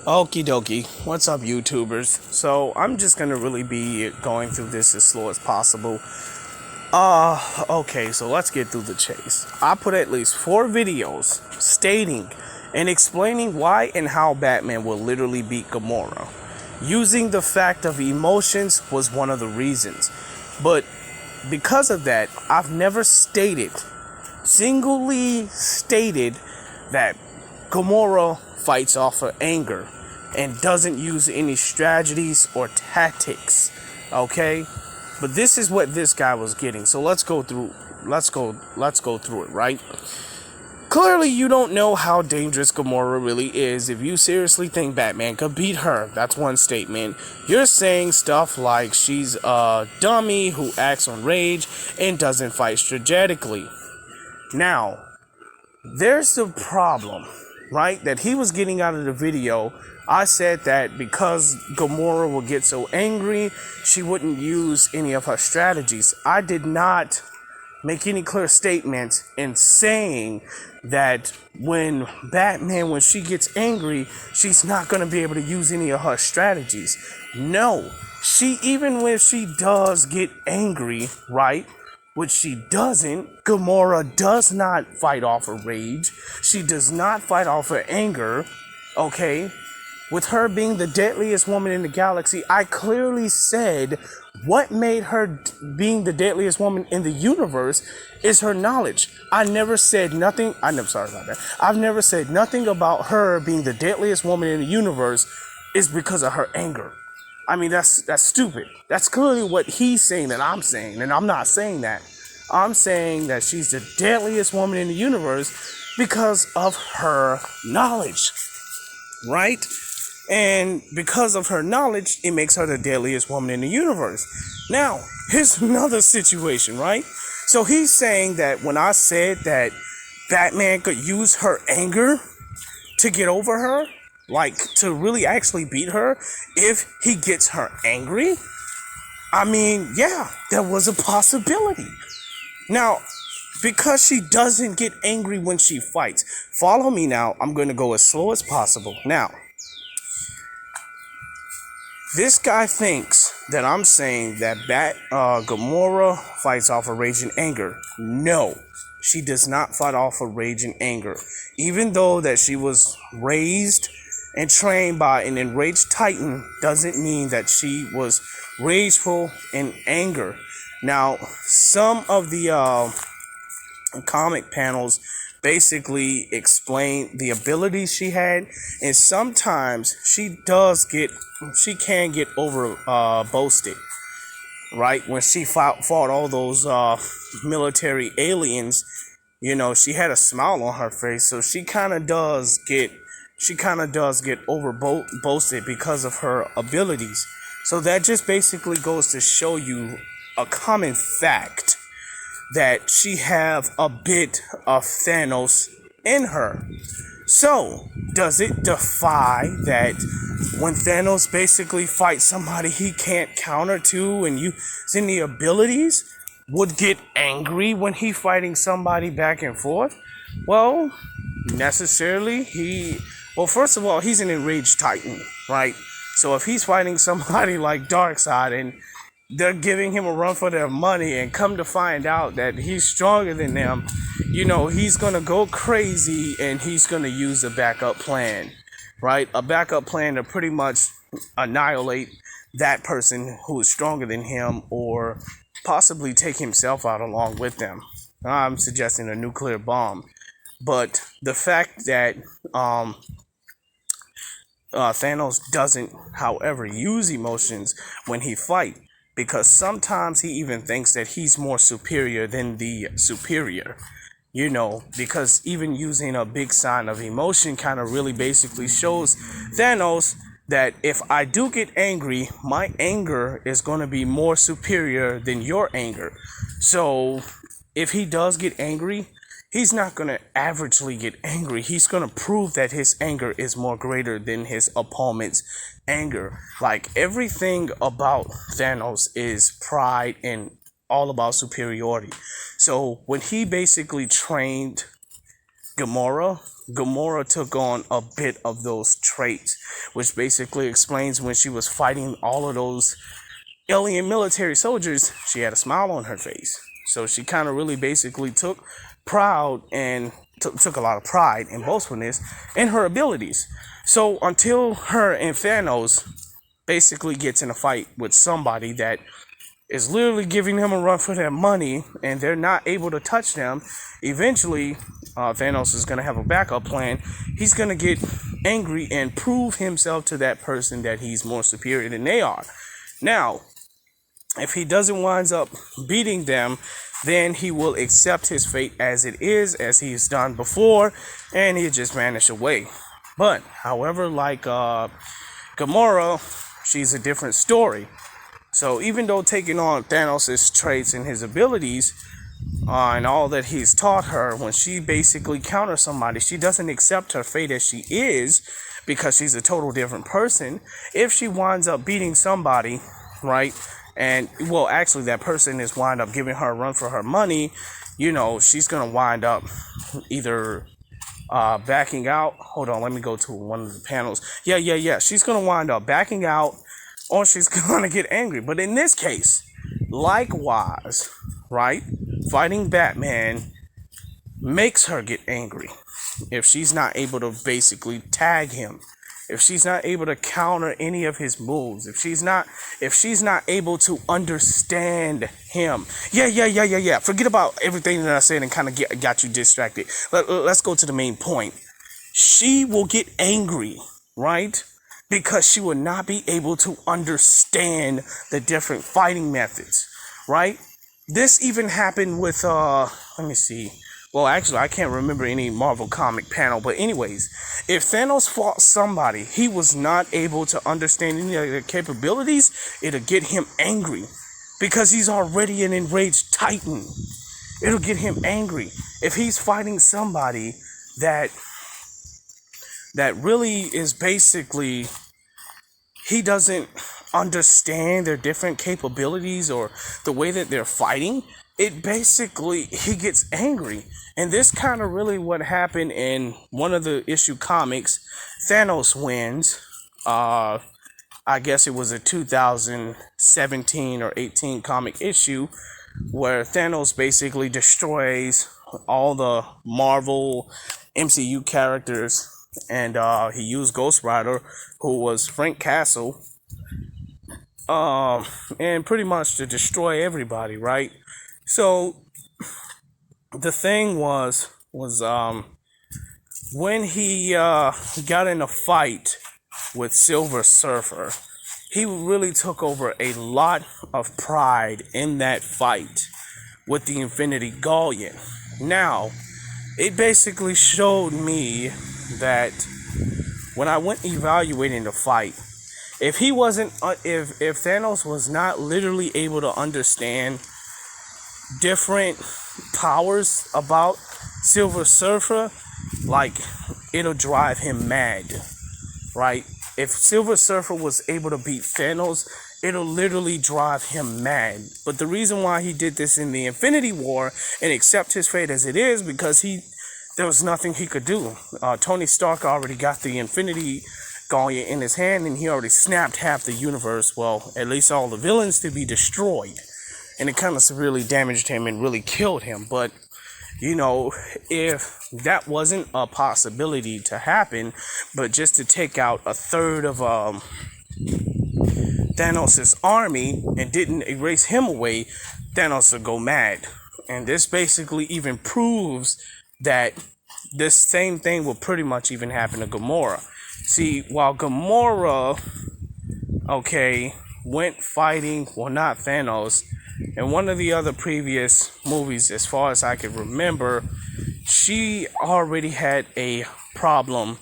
Okie dokie. What's up, YouTubers? So, I'm just gonna really be going through this as slow as possible. Okay, so let's get through the chase. I put at least 4 videos stating and explaining why and how Batman will literally beat Gamora. Using the fact of emotions was one of the reasons. But because of that, I've never singly stated that Gamora fights off of anger and doesn't use any strategies or tactics. Okay? But this is what this guy was getting. So let's go through it, right? Clearly you don't know how dangerous Gamora really is if you seriously think Batman could beat her. That's one statement. You're saying stuff like she's a dummy who acts on rage and doesn't fight strategically. Now, there's the problem, right? That he was getting out of the video. I said that because Gamora will get so angry, she wouldn't use any of her strategies. I did not make any clear statements in saying that when she gets angry, she's not going to be able to use any of her strategies. No, even when she does get angry, right? Which she doesn't. Gamora does not fight off her rage. She does not fight off her anger. Okay? With her being the deadliest woman in the galaxy, I clearly said what made her being the deadliest woman in the universe is her knowledge. I've never said nothing about her being the deadliest woman in the universe is because of her anger. I mean, that's stupid. That's clearly what he's saying that I'm saying, and I'm not saying that. I'm saying that she's the deadliest woman in the universe because of her knowledge, right? And because of her knowledge, it makes her the deadliest woman in the universe. Now, here's another situation, right? So he's saying that when I said that Batman could use her anger to get over her, like to really actually beat her if he gets her angry, I mean, yeah, there was a possibility. Now, because she doesn't get angry when she fights, follow me now, I'm going to go as slow as possible. Now, this guy thinks that I'm saying that Gamora fights off of rage and anger. No, she does not fight off of rage and anger. Even though that she was raised and trained by an enraged titan, doesn't mean that she was rageful in anger. Now, some of the comic panels basically explain the abilities she had, and sometimes she can get over boasted, right? When she fought all those military aliens, you know, she had a smile on her face, so she kind of does get over boasted because of her abilities. So that just basically goes to show you a common fact that she have a bit of Thanos in her. So, does it defy that when Thanos basically fights somebody he can't counter to and using the abilities, would get angry when he fighting somebody back and forth? Well, necessarily first of all, he's an enraged titan, right? So if he's fighting somebody like Darkseid and they're giving him a run for their money and come to find out that he's stronger than them, you know, he's going to go crazy and he's going to use a backup plan, right? A backup plan to pretty much annihilate that person who is stronger than him or possibly take himself out along with them. I'm suggesting a nuclear bomb. But the fact that Thanos doesn't, however, use emotions when he fights, because sometimes he even thinks that he's more superior than the superior, you know, because even using a big sign of emotion kind of really basically shows Thanos that if I do get angry, my anger is going to be more superior than your anger. So if he does get angry, he's not going to averagely get angry. He's going to prove that his anger is more greater than his opponent's anger. Like, everything about Thanos is pride and all about superiority. So when he basically trained Gamora, Gamora took on a bit of those traits, which basically explains when she was fighting all of those alien military soldiers, she had a smile on her face. So she kind of really basically took took a lot of pride and boastfulness in her abilities. So until her and Thanos basically gets in a fight with somebody that is literally giving them a run for their money and they're not able to touch them, eventually Thanos is going to have a backup plan. He's going to get angry and prove himself to that person that he's more superior than they are. Now, if he doesn't wind up beating them, then he will accept his fate as it is, as he's done before, and he'll just vanish away. But, however, like Gamora, she's a different story. So even though taking on Thanos' traits and his abilities and all that he's taught her, when she basically counters somebody, she doesn't accept her fate as she is because she's a total different person. If she winds up beating somebody, right, and well, actually that person is wind up giving her a run for her money, you know, she's gonna wind up either backing out. Hold on, let me go to one of the panels. Yeah. She's gonna wind up backing out, or she's gonna get angry. But in this case, likewise, right, fighting Batman makes her get angry if she's not able to basically tag him, if she's not able to counter any of his moves, if she's not able to understand him. Yeah. Forget about everything that I said and kind of got you distracted. Let's go to the main point. She will get angry, right? Because she will not be able to understand the different fighting methods, right? This even happened with, let me see. Well, actually, I can't remember any Marvel comic panel, but anyways, if Thanos fought somebody, he was not able to understand any of their capabilities, it'll get him angry because he's already an enraged Titan. It'll get him angry if he's fighting somebody that really is basically, he doesn't understand their different capabilities or the way that they're fighting. It basically, he gets angry. And this kind of really what happened in one of the issue comics. Thanos wins. I guess it was a 2017 or 18 comic issue where Thanos basically destroys all the Marvel MCU characters. And he used Ghost Rider, who was Frank Castle, and pretty much to destroy everybody, right? So the thing was when he got in a fight with Silver Surfer, he really took over a lot of pride in that fight with the Infinity Gauntlet. Now, it basically showed me that when I went evaluating the fight, if he wasn't, if Thanos was not literally able to understand different powers about Silver Surfer, like, it'll drive him mad, right? If Silver Surfer was able to beat Thanos, it'll literally drive him mad. But the reason why he did this in the Infinity War and accept his fate as it is because there was nothing he could do. Tony Stark already got the Infinity Gauntlet in his hand, and he already snapped half the universe. Well, at least all the villains to be destroyed. And it kind of severely damaged him and really killed him. But, you know, if that wasn't a possibility to happen, but just to take out a third of Thanos' army and didn't erase him away, Thanos would go mad. And this basically even proves that this same thing will pretty much even happen to Gamora. See, while Gamora, went fighting, well, not Thanos, in one of the other previous movies, as far as I can remember, she already had a problem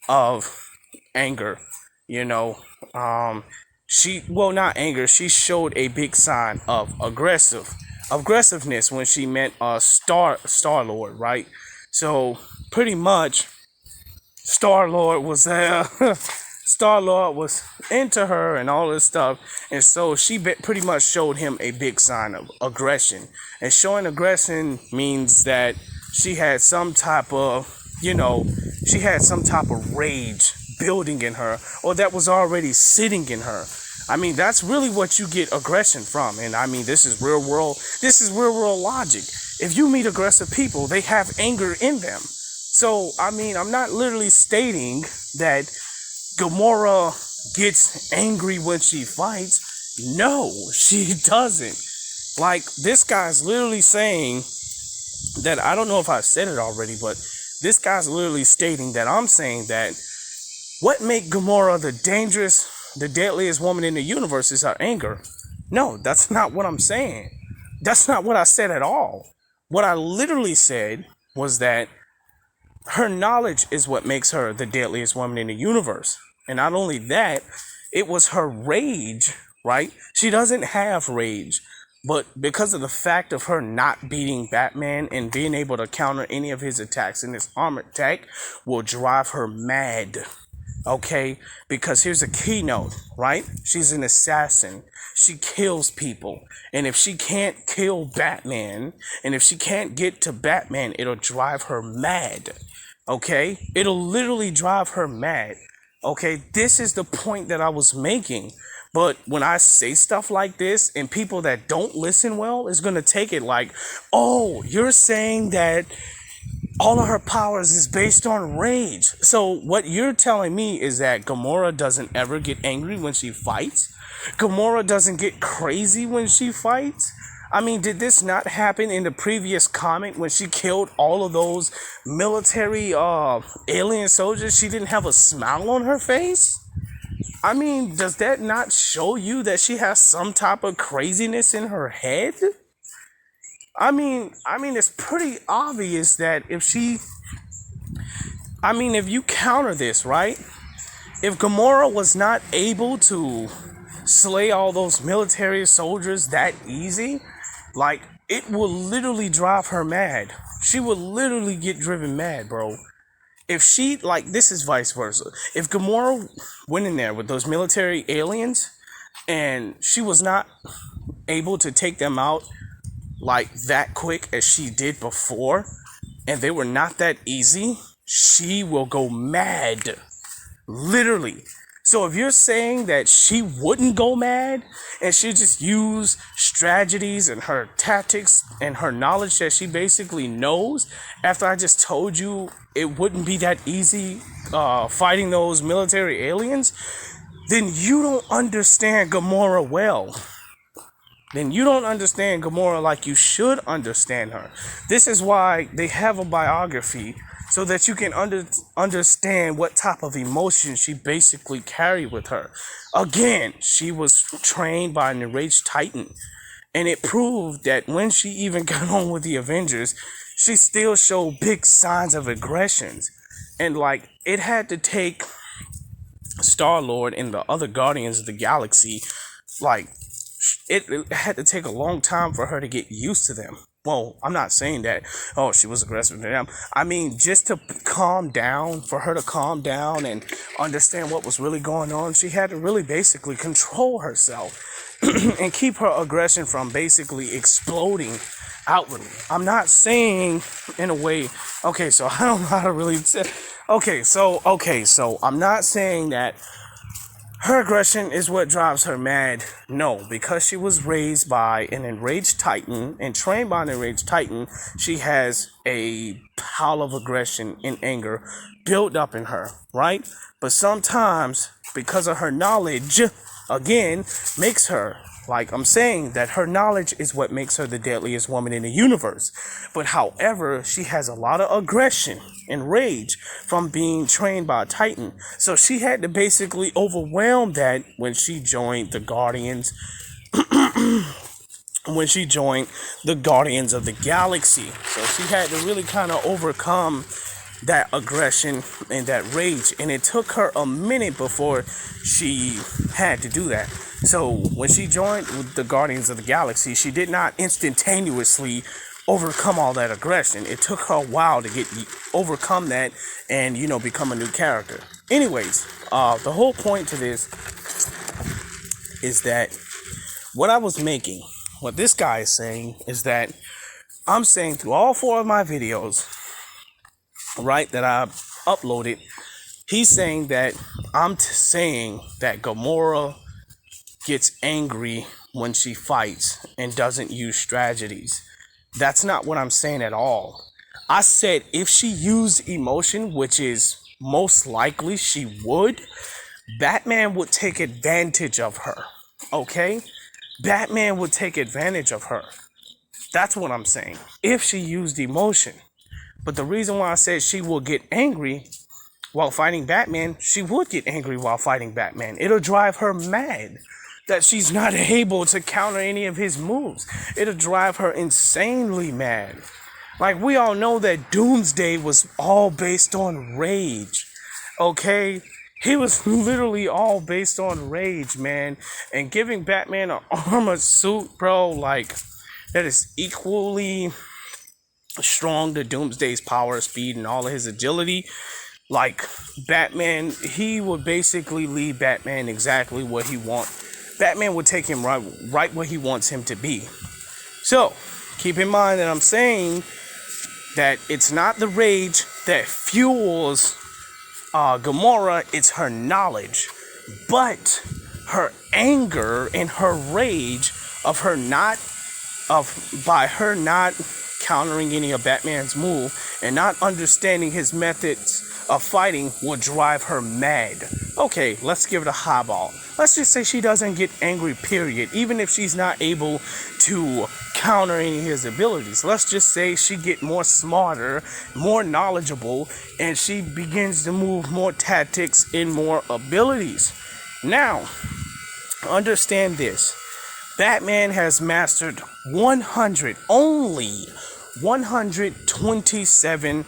of anger, you know. Not anger, she showed a big sign of aggressiveness when she met Star-Lord, right? So pretty much Star-Lord was Star-Lord was into her and all this stuff, and so she pretty much showed him a big sign of aggression. And showing aggression means that she had some type of, she had some type of rage building in her, or that was already sitting in her. I mean, that's really what you get aggression from. And I mean, this is real world logic. If you meet aggressive people, they have anger in them. So, I mean, I'm not literally stating that Gamora gets angry when she fights. No, she doesn't. Like, this guy's literally saying that, I don't know if I said it already, but this guy's literally stating that I'm saying that what make Gamora the deadliest woman in the universe is her anger. No, that's not what I'm saying. That's not what I said at all. What I literally said was that her knowledge is what makes her the deadliest woman in the universe. And not only that, it was her rage, right? She doesn't have rage, but because of the fact of her not beating Batman and being able to counter any of his attacks, and his armor attack will drive her mad. Okay, because here's a keynote, right? She's an assassin. She kills people. And if she can't kill Batman, and if she can't get to Batman, it'll drive her mad. Okay? It'll literally drive her mad. Okay? This is the point that I was making. But when I say stuff like this, and people that don't listen well is going to take it like, oh, you're saying that all of her powers is based on rage. So what you're telling me is that Gamora doesn't ever get angry when she fights? Gamora doesn't get crazy when she fights? I mean, did this not happen in the previous comic when she killed all of those military alien soldiers? She didn't have a smile on her face? I mean, does that not show you that she has some type of craziness in her head? I mean, it's pretty obvious that if you counter this, right? If Gamora was not able to slay all those military soldiers that easy, like, it will literally drive her mad. She will literally get driven mad, bro. If she, like, this is vice versa. If Gamora went in there with those military aliens and she was not able to take them out like that quick as she did before, and they were not that easy, she will go mad. Literally. So if you're saying that she wouldn't go mad and she just use strategies and her tactics and her knowledge that she basically knows, after I just told you it wouldn't be that easy fighting those military aliens, then you don't understand Gamora well. Then you don't understand Gamora like you should understand her. This is why they have a biography, so that you can understand what type of emotion she basically carried with her. Again, she was trained by an enraged Titan, and it proved that when she even got on with the Avengers, she still showed big signs of aggressions. And like, it had to take Star-Lord and the other Guardians of the Galaxy, like, it had to take a long time for her to get used to them. Well, I'm not saying that, oh, she was aggressive to them. I mean, just to calm down, for her to calm down and understand what was really going on, she had to really basically control herself and keep her aggression from basically exploding outwardly. I'm not saying in a way, okay, so I don't know how to really say, okay, so I'm not saying that her aggression is what drives her mad. No, because she was raised by an enraged Titan and trained by an enraged Titan, she has a pile of aggression and anger built up in her, right? But sometimes, because of her knowledge, again, makes her, like I'm saying, that her knowledge is what makes her the deadliest woman in the universe. But however, she has a lot of aggression and rage from being trained by a Titan. So she had to basically overwhelm that when she joined the Guardians. When she joined the Guardians of the Galaxy. So she had to really kind of overcome that aggression and that rage. And it took her a minute before she had to do that. So when she joined with the Guardians of the Galaxy, she did not instantaneously overcome all that aggression. It took her a while to overcome that and, become a new character. Anyways, the whole point to this is that what this guy is saying is that I'm saying through all 4 of my videos, right, that I uploaded, he's saying that I'm saying that Gamora gets angry when she fights and doesn't use strategies. That's not what I'm saying at all. I said if she used emotion, which is most likely she would, Batman would take advantage of her. Okay? Batman would take advantage of her. That's what I'm saying. If she used emotion. But the reason why I said she will get angry while fighting Batman, she would get angry while fighting Batman. It'll drive her mad that she's not able to counter any of his moves. It'll drive her insanely mad. Like, we all know that Doomsday was all based on rage. Okay? He was literally all based on rage, man. And giving Batman an armored suit, bro, like, that is equally strong to Doomsday's power, speed, and all of his agility. Like, Batman, he would basically lead Batman exactly what he wants. Batman would take him right where he wants him to be. So, keep in mind that I'm saying that it's not the rage that fuels Gamora, it's her knowledge. But her anger and her rage by her not countering any of Batman's move and not understanding his methods of fighting will drive her mad. Okay, let's give it a highball. Let's just say she doesn't get angry, period, even if she's not able to counter any of his abilities. Let's just say she get more smarter, more knowledgeable, and she begins to move more tactics and more abilities. Now, understand this. Batman has mastered only 127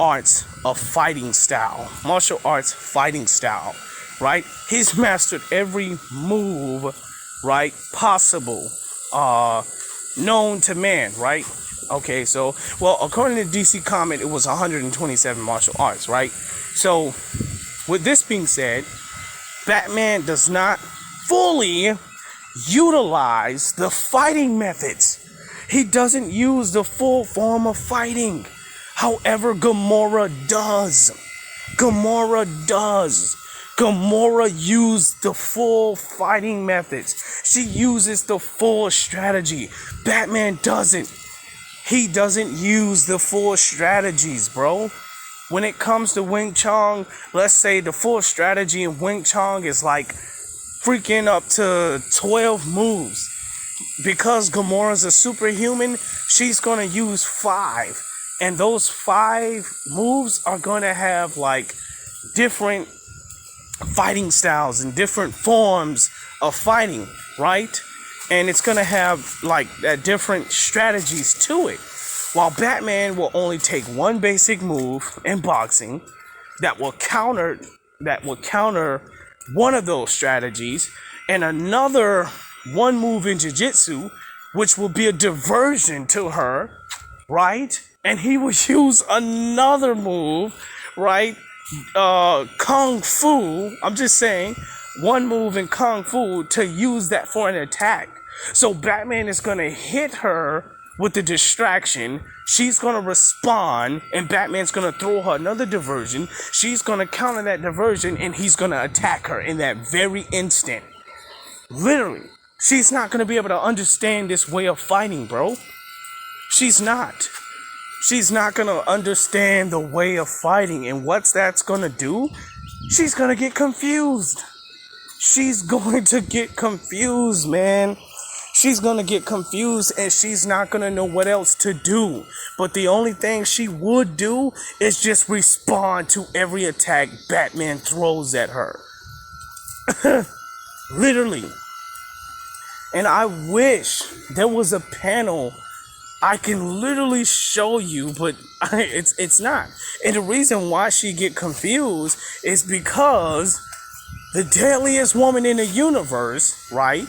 arts of fighting style, martial arts fighting style, right? He's mastered every move, right, possible, known to man, right? Okay, so, well, according to DC Comics, it was 127 martial arts, right? So, with this being said, Batman does not fully utilize the fighting methods. He doesn't use the full form of fighting. However, Gamora does. Gamora used the full fighting methods. She uses the full strategy. Batman doesn't. He doesn't use the full strategies, bro. When it comes to Wing Chun, let's say the full strategy in Wing Chun is like freaking up to 12 moves. Because Gamora's a superhuman, she's gonna use 5. And those 5 moves are gonna have like different fighting styles and different forms of fighting, right? And it's gonna have like different strategies to it. While Batman will only take one basic move in boxing that will counter one of those strategies, and another one move in jiu-jitsu, which will be a diversion to her, right? And he will use another move, right? Kung Fu. I'm just saying, one move in Kung Fu to use that for an attack. So Batman is gonna hit her with the distraction. She's gonna respond, and Batman's gonna throw her another diversion. She's gonna counter that diversion, and he's gonna attack her in that very instant. Literally. She's not gonna be able to understand this way of fighting, bro. She's not. She's not gonna understand the way of fighting, and what's that's gonna do? She's gonna get confused. She's going to get confused, man. She's gonna get confused, and she's not gonna know what else to do. But the only thing she would do is just respond to every attack Batman throws at her. Literally. And I wish there was a panel I can literally show you, but it's not. And the reason why she get confused is because the deadliest woman in the universe, right,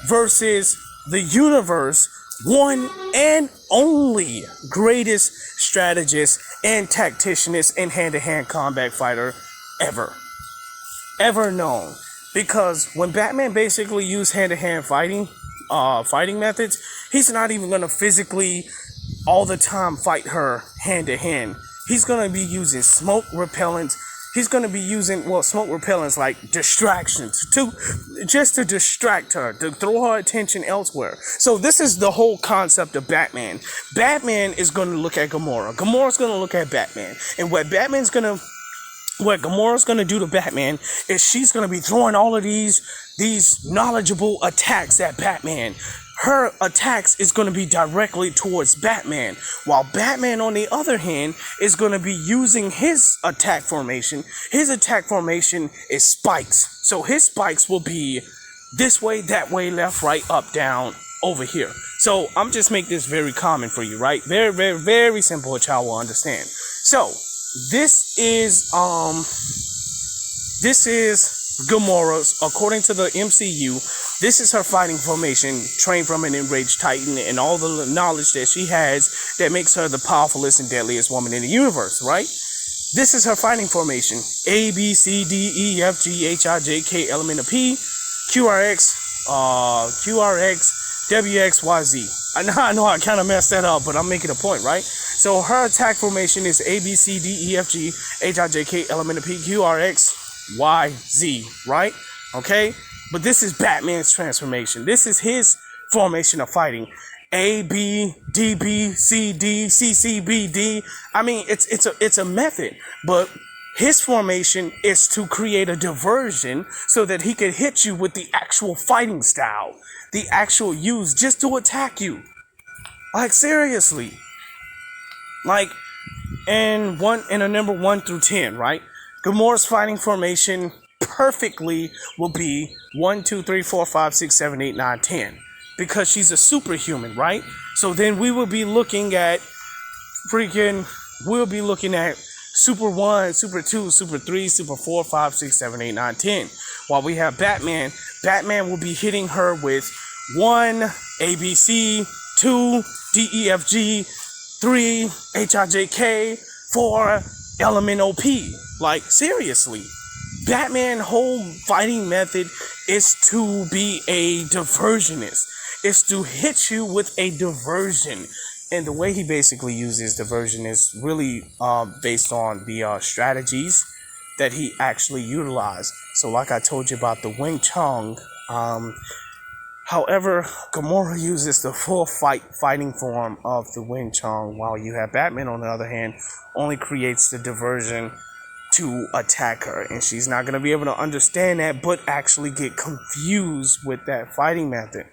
versus the universe one and only greatest strategist and tacticianist and hand-to-hand combat fighter ever known. Because when Batman basically used hand-to-hand fighting methods, he's not even gonna physically all the time fight her hand to hand. He's going to be using smoke repellents. He's going to be using, well, smoke repellents like distractions just to distract her, to throw her attention elsewhere. So this is the whole concept of Batman. Batman is going to look at Gamora. Gamora's going to look at Batman. And what Gamora's going to do to Batman is she's going to be throwing all of these knowledgeable attacks at Batman. Her attacks is going to be directly towards Batman, while Batman, on the other hand, is going to be using his attack formation. His attack formation is spikes. So his spikes will be this way, that way, left, right, up, down, over here. So I'm just make this very common for you, right? Very, very, very simple, a child will understand. So this is Gamora's, according to the MCU, this is her fighting formation, trained from an enraged Titan, and all the knowledge that she has that makes her the powerfulest and deadliest woman in the universe, right? This is her fighting formation. A, B, C, D, E, F, G, H, I, J, K, element of P, Q, R, X, W, X, Y, Z. I know I kind of messed that up, but I'm making a point, right? So her attack formation is A, B, C, D, E, F, G, H, I, J, K, element of P, Q, R, X, Y, Z, right? Okay? But this is Batman's transformation. This is his formation of fighting. A, B, D, B, C, D, C, C, B, D. I mean, it's a method. But his formation is to create a diversion so that he can hit you with the actual fighting style. The actual use just to attack you. Like, seriously. Like, in a number 1 through 10, right? Gamora's fighting formation perfectly will be 1, 2, 3, 4, 5, 6, 7, 8, 9, 10. Because she's a superhuman, right? So then we will be looking at Super 1, Super 2, Super 3, Super 4, 5, 6, 7, 8, 9, 10. While we have Batman will be hitting her with 1, ABC, 2, DEFG, 3, HIJK, 4, element OP. Like, seriously. Batman's whole fighting method is to be a diversionist. It's to hit you with a diversion. And the way he basically uses diversion is really based on the strategies that he actually utilized. So like I told you about the Wing Chun, however, Gamora uses the full fighting form of the Wing Chun, while you have Batman, on the other hand, only creates the diversion to attack her. And she's not going to be able to understand that, but actually get confused with that fighting method.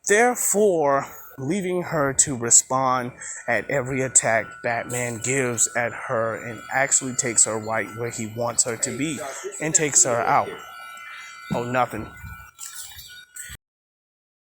Therefore, leaving her to respond at every attack Batman gives at her and actually takes her right where he wants her to be and takes her out. Oh, nothing.